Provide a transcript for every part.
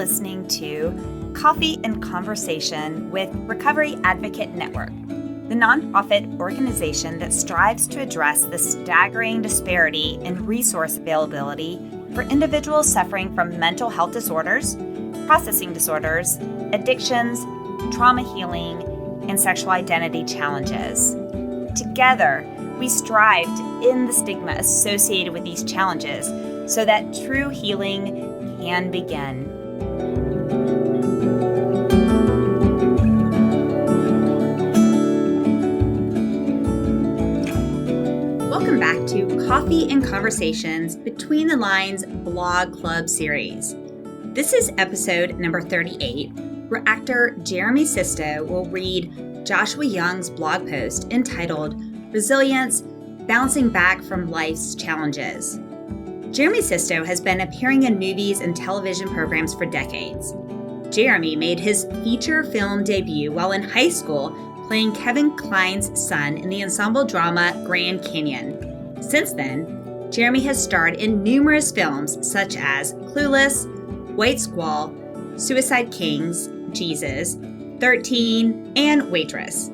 listening to Coffee and Conversation with Recovery Advocate Network, the nonprofit organization that strives to address the staggering disparity in resource availability for individuals suffering from mental health disorders, processing disorders, addictions, trauma healing, and sexual identity challenges. Together, we strive to end the stigma associated with these challenges so that true healing can begin. Welcome back to Coffee and Conversations Between the Lines Blog Club series. This is episode number 38, where actor Jeremy Sisto will read Joshua Young's blog post entitled Resilience, Bouncing Back from Life's Challenges. Jeremy Sisto has been appearing in movies and television programs for decades. Jeremy made his feature film debut while in high school playing Kevin Kline's son in the ensemble drama Grand Canyon. Since then, Jeremy has starred in numerous films such as Clueless, White Squall, Suicide Kings, Jesus, 13, and Waitress.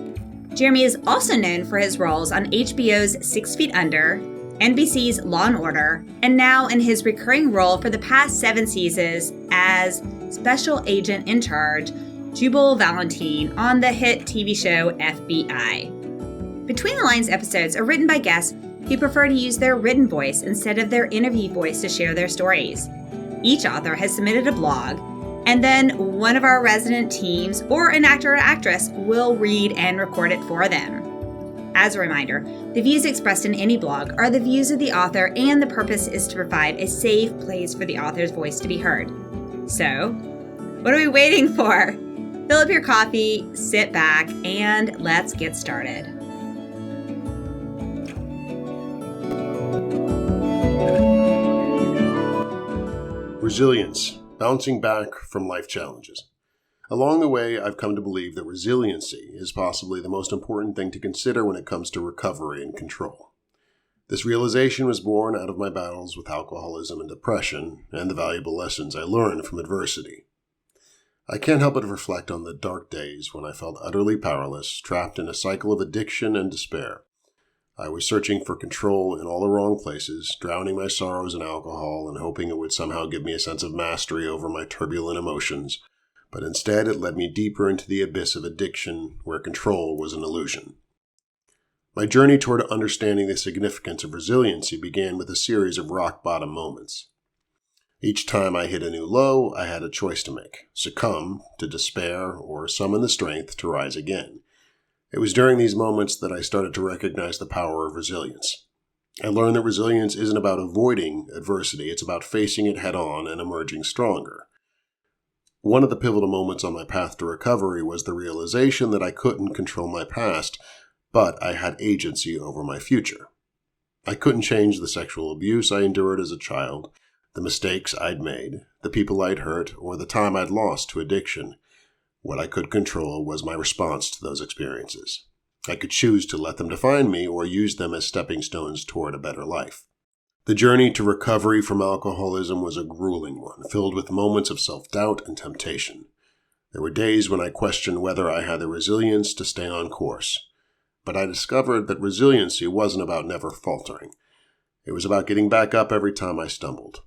Jeremy is also known for his roles on HBO's 6 Feet Under, NBC's Law & Order, and now in his recurring role for the past 7 seasons as Special Agent in Charge, Jubal Valentine, on the hit TV show FBI. Between the Lines episodes are written by guests who prefer to use their written voice instead of their interview voice to share their stories. Each author has submitted a blog, and then one of our resident teams or an actor or actress will read and record it for them. As a reminder, the views expressed in any blog are the views of the author, and the purpose is to provide a safe place for the author's voice to be heard. So, what are we waiting for? Fill up your coffee, sit back, and let's get started. Resilience, bouncing back from life challenges. Along the way, I've come to believe that resiliency is possibly the most important thing to consider when it comes to recovery and control. This realization was born out of my battles with alcoholism and depression and the valuable lessons I learned from adversity. I can't help but reflect on the dark days when I felt utterly powerless, trapped in a cycle of addiction and despair. I was searching for control in all the wrong places, drowning my sorrows in alcohol and hoping it would somehow give me a sense of mastery over my turbulent emotions. But instead it led me deeper into the abyss of addiction where control was an illusion. My journey toward understanding the significance of resiliency began with a series of rock-bottom moments. Each time I hit a new low, I had a choice to make: succumb to despair or summon the strength to rise again. It was during these moments that I started to recognize the power of resilience. I learned that resilience isn't about avoiding adversity, it's about facing it head-on and emerging stronger. One of the pivotal moments on my path to recovery was the realization that I couldn't control my past, but I had agency over my future. I couldn't change the sexual abuse I endured as a child, the mistakes I'd made, the people I'd hurt, or the time I'd lost to addiction. What I could control was my response to those experiences. I could choose to let them define me or use them as stepping stones toward a better life. The journey to recovery from alcoholism was a grueling one, filled with moments of self-doubt and temptation. There were days when I questioned whether I had the resilience to stay on course. But I discovered that resiliency wasn't about never faltering. It was about getting back up every time I stumbled.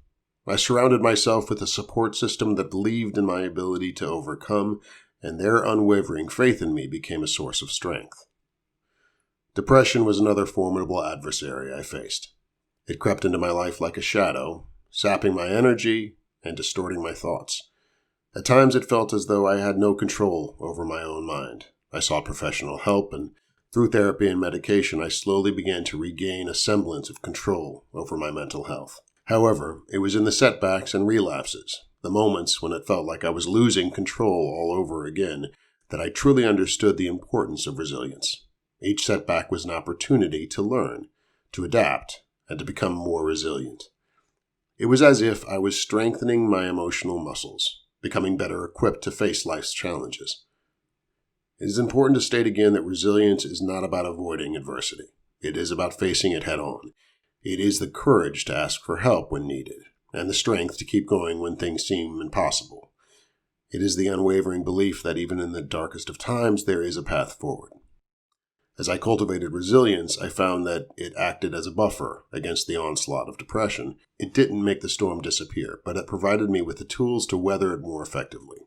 I surrounded myself with a support system that believed in my ability to overcome, and their unwavering faith in me became a source of strength. Depression was another formidable adversary I faced. It crept into my life like a shadow, sapping my energy and distorting my thoughts. At times it felt as though I had no control over my own mind. I sought professional help, and through therapy and medication, I slowly began to regain a semblance of control over my mental health. However, it was in the setbacks and relapses, the moments when it felt like I was losing control all over again, that I truly understood the importance of resilience. Each setback was an opportunity to learn, to adapt, and to become more resilient. It was as if I was strengthening my emotional muscles, becoming better equipped to face life's challenges. It is important to state again that resilience is not about avoiding adversity. It is about facing it head-on. It is the courage to ask for help when needed, and the strength to keep going when things seem impossible. It is the unwavering belief that even in the darkest of times, there is a path forward. As I cultivated resilience, I found that it acted as a buffer against the onslaught of depression. It didn't make the storm disappear, but it provided me with the tools to weather it more effectively.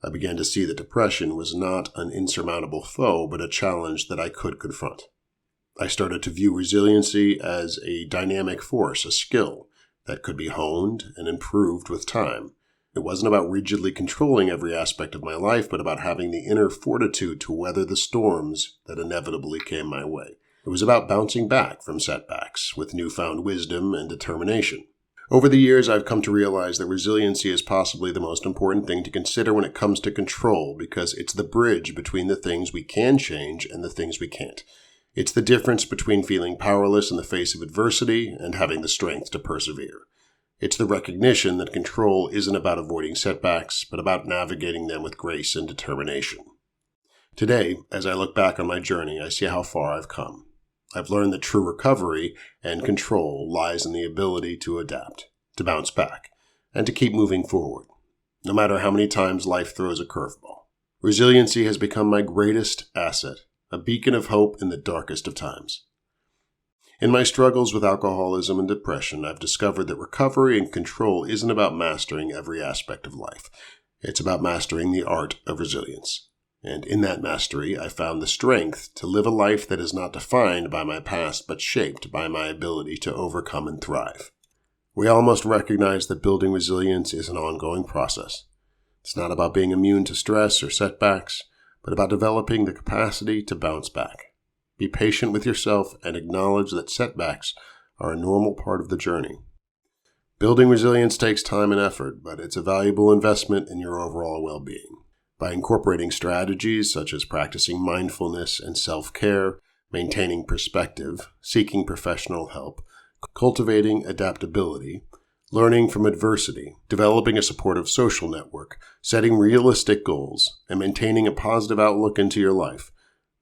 I began to see that depression was not an insurmountable foe, but a challenge that I could confront. I started to view resiliency as a dynamic force, a skill that could be honed and improved with time. It wasn't about rigidly controlling every aspect of my life, but about having the inner fortitude to weather the storms that inevitably came my way. It was about bouncing back from setbacks with newfound wisdom and determination. Over the years, I've come to realize that resiliency is possibly the most important thing to consider when it comes to control, because it's the bridge between the things we can change and the things we can't. It's the difference between feeling powerless in the face of adversity and having the strength to persevere. It's the recognition that control isn't about avoiding setbacks, but about navigating them with grace and determination. Today, as I look back on my journey, I see how far I've come. I've learned that true recovery and control lies in the ability to adapt, to bounce back, and to keep moving forward, no matter how many times life throws a curveball. Resiliency has become my greatest asset, a beacon of hope in the darkest of times. In my struggles with alcoholism and depression, I've discovered that recovery and control isn't about mastering every aspect of life. It's about mastering the art of resilience. And in that mastery, I found the strength to live a life that is not defined by my past, but shaped by my ability to overcome and thrive. We all must recognize that building resilience is an ongoing process. It's not about being immune to stress or setbacks, but about developing the capacity to bounce back. Be patient with yourself and acknowledge that setbacks are a normal part of the journey. Building resilience takes time and effort, but it's a valuable investment in your overall well-being. By incorporating strategies such as practicing mindfulness and self-care, maintaining perspective, seeking professional help, cultivating adaptability, learning from adversity, developing a supportive social network, setting realistic goals, and maintaining a positive outlook into your life,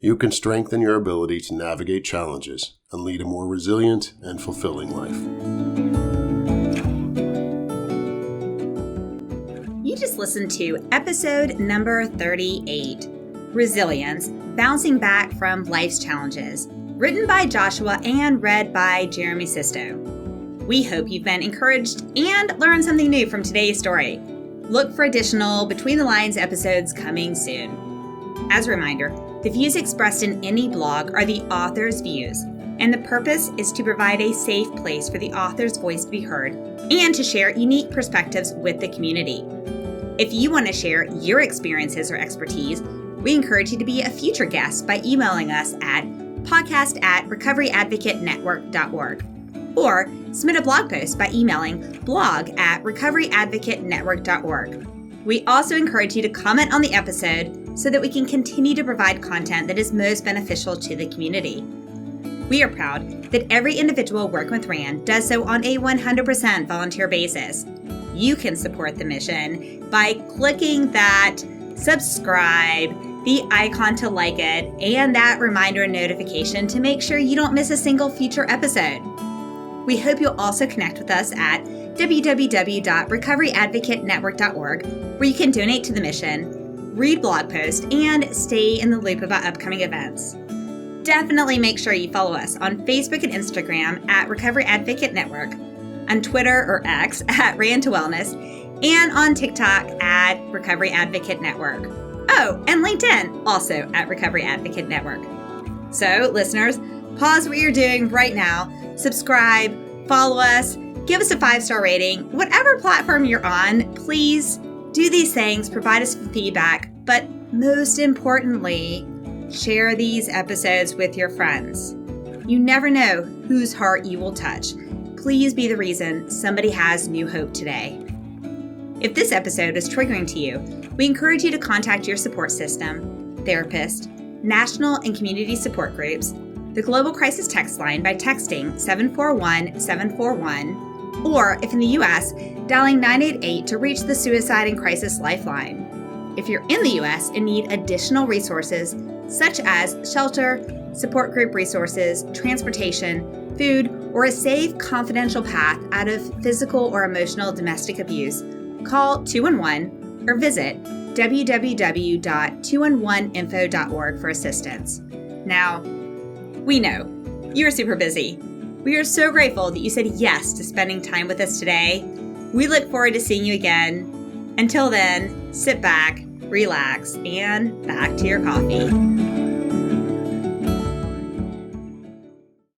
you can strengthen your ability to navigate challenges and lead a more resilient and fulfilling life. You just listened to episode number 38, Resilience, Bouncing Back from Life's Challenges, written by Joshua and read by Jeremy Sisto. We hope you've been encouraged and learned something new from today's story. Look for additional Between the Lines episodes coming soon. As a reminder, the views expressed in any blog are the author's views, and the purpose is to provide a safe place for the author's voice to be heard and to share unique perspectives with the community. If you want to share your experiences or expertise, we encourage you to be a future guest by emailing us at podcast@recoveryadvocatenetwork.org or submit a blog post by emailing blog@recoveryadvocatenetwork.org. We also encourage you to comment on the episode so that we can continue to provide content that is most beneficial to the community. We are proud that every individual working with RAND does so on a 100% volunteer basis. You can support the mission by clicking that subscribe, the icon to like it, and that reminder notification to make sure you don't miss a single future episode. We hope you'll also connect with us at www.recoveryadvocatenetwork.org, where you can donate to the mission, read blog posts, and stay in the loop about upcoming events. Definitely make sure you follow us on Facebook and Instagram at Recovery Advocate Network, on Twitter or X at Rand to Wellness, and on TikTok at Recovery Advocate Network. Oh, and LinkedIn, also at Recovery Advocate Network. So, listeners, pause what you're doing right now, subscribe, follow us, give us a 5-star rating. Whatever platform you're on, please do these things, provide us feedback, but most importantly, share these episodes with your friends. You never know whose heart you will touch. Please be the reason somebody has new hope today. If this episode is triggering to you, we encourage you to contact your support system, therapist, national and community support groups, the Global Crisis Text Line by texting 741-741, or if in the U.S., dialing 988 to reach the Suicide and Crisis Lifeline. If you're in the U.S. and need additional resources such as shelter, support group resources, transportation, food, or a safe, confidential path out of physical or emotional domestic abuse, call 211 or visit www.211info.org for assistance. Now, we know you're super busy. We are so grateful that you said yes to spending time with us today. We look forward to seeing you again. Until then, sit back, relax, and back to your coffee.